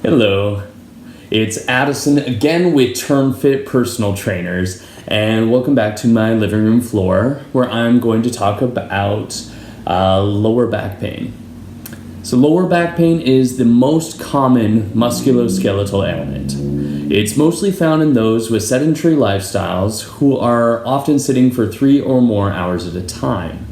Hello, it's Addison again with TurnFit Personal Trainers, and welcome back to my living room floor where I'm going to talk about lower back pain. So lower back pain is the most common musculoskeletal ailment. It's mostly found in those with sedentary lifestyles who are often sitting for 3 or more hours at a time.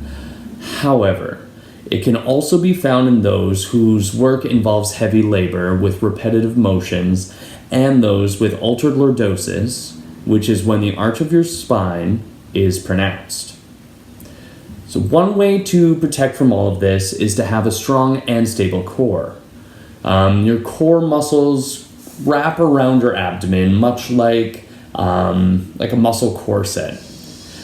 However, it can also be found in those whose work involves heavy labor with repetitive motions and those with altered lordosis, which is when the arch of your spine is pronounced. So one way to protect from all of this is to have a strong and stable core. Your core muscles wrap around your abdomen much like a muscle corset.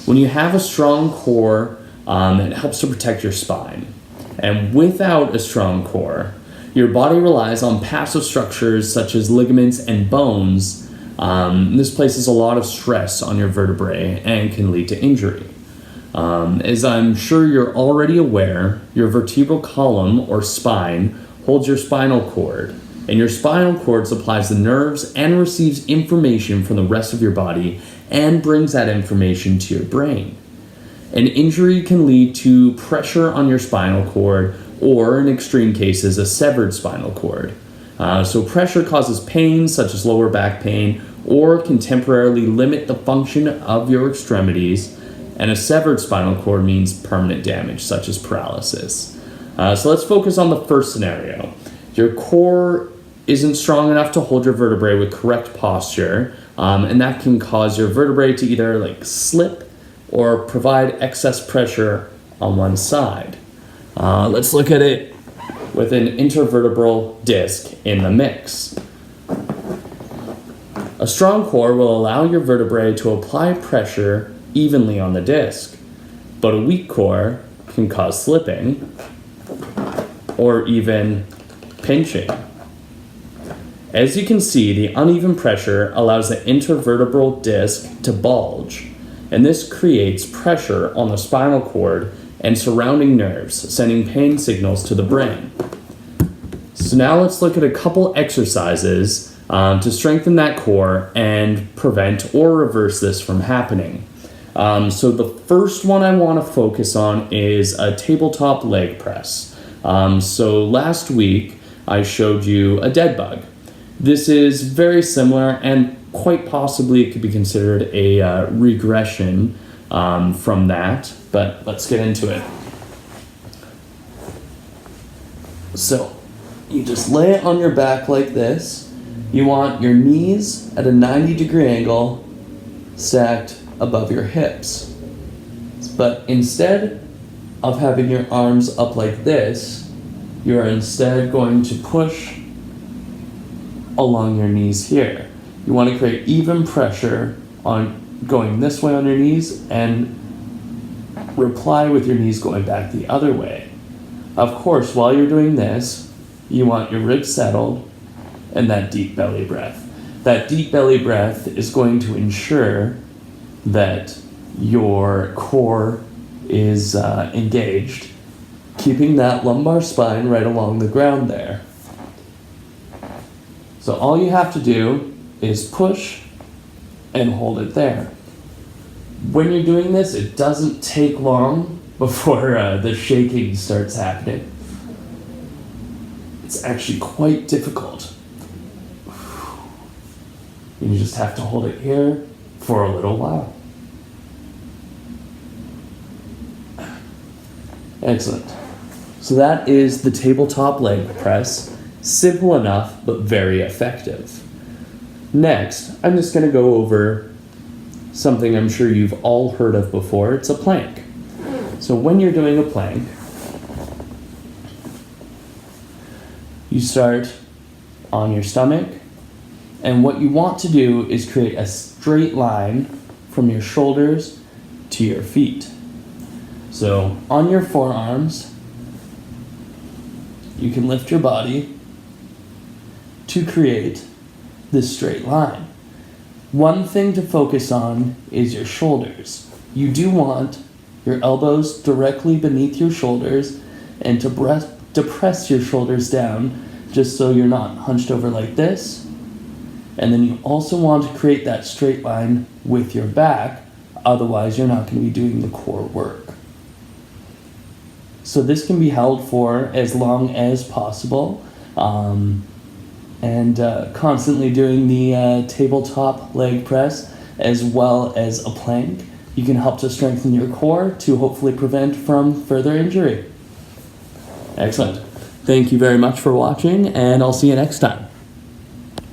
When you have a strong core, it helps to protect your spine. And without a strong core, your body relies on passive structures such as ligaments and bones. This places a lot of stress on your vertebrae and can lead to injury. As I'm sure you're already aware, your vertebral column or spine holds your spinal cord, and your spinal cord supplies the nerves and receives information from the rest of your body and brings that information to your brain. An injury can lead to pressure on your spinal cord or, in extreme cases, a severed spinal cord. So pressure causes pain such as lower back pain or can temporarily limit the function of your extremities, and a severed spinal cord means permanent damage such as paralysis. So let's focus on the first scenario. Your core isn't strong enough to hold your vertebrae with correct posture, and that can cause your vertebrae to either slip or provide excess pressure on one side. Let's look at it with an intervertebral disc in the mix. A strong core will allow your vertebrae to apply pressure evenly on the disc, but a weak core can cause slipping or even pinching. As you can see, the uneven pressure allows the intervertebral disc to bulge, and this creates pressure on the spinal cord and surrounding nerves, sending pain signals to the brain. So now let's look at a couple exercises to strengthen that core and prevent or reverse this from happening. So the first one I want to focus on is a tabletop leg press. So last week I showed you a dead bug. This is very similar, and quite possibly it could be considered a regression from that, but let's get into it. So you just lay it on your back like this. You want your knees at a 90-degree angle stacked above your hips. But instead of having your arms up like this, you are instead going to push along your knees here. You want to create even pressure on going this way on your knees and reply with your knees going back the other way. Of course, while you're doing this, you want your ribs settled and that deep belly breath. That deep belly breath is going to ensure that your core is engaged, keeping that lumbar spine right along the ground there. So all you have to do is push and hold it there. When you're doing this, it doesn't take long before the shaking starts happening. It's actually quite difficult. You just have to hold it here for a little while. Excellent. So that is the tabletop leg press. Simple enough, but very effective. Next, I'm just going to go over something I'm sure you've all heard of before. It's a plank. So when you're doing a plank, you start on your stomach, and what you want to do is create a straight line from your shoulders to your feet. So on your forearms, you can lift your body to create this straight line. One thing to focus on is your shoulders. You do want your elbows directly beneath your shoulders and to depress your shoulders down just so you're not hunched over like this. And then you also want to create that straight line with your back, otherwise you're not going to be doing the core work. So this can be held for as long as possible, and constantly doing the tabletop leg press as well as a plank. You can help to strengthen your core to hopefully prevent from further injury. Excellent. Thank you very much for watching, and I'll see you next time.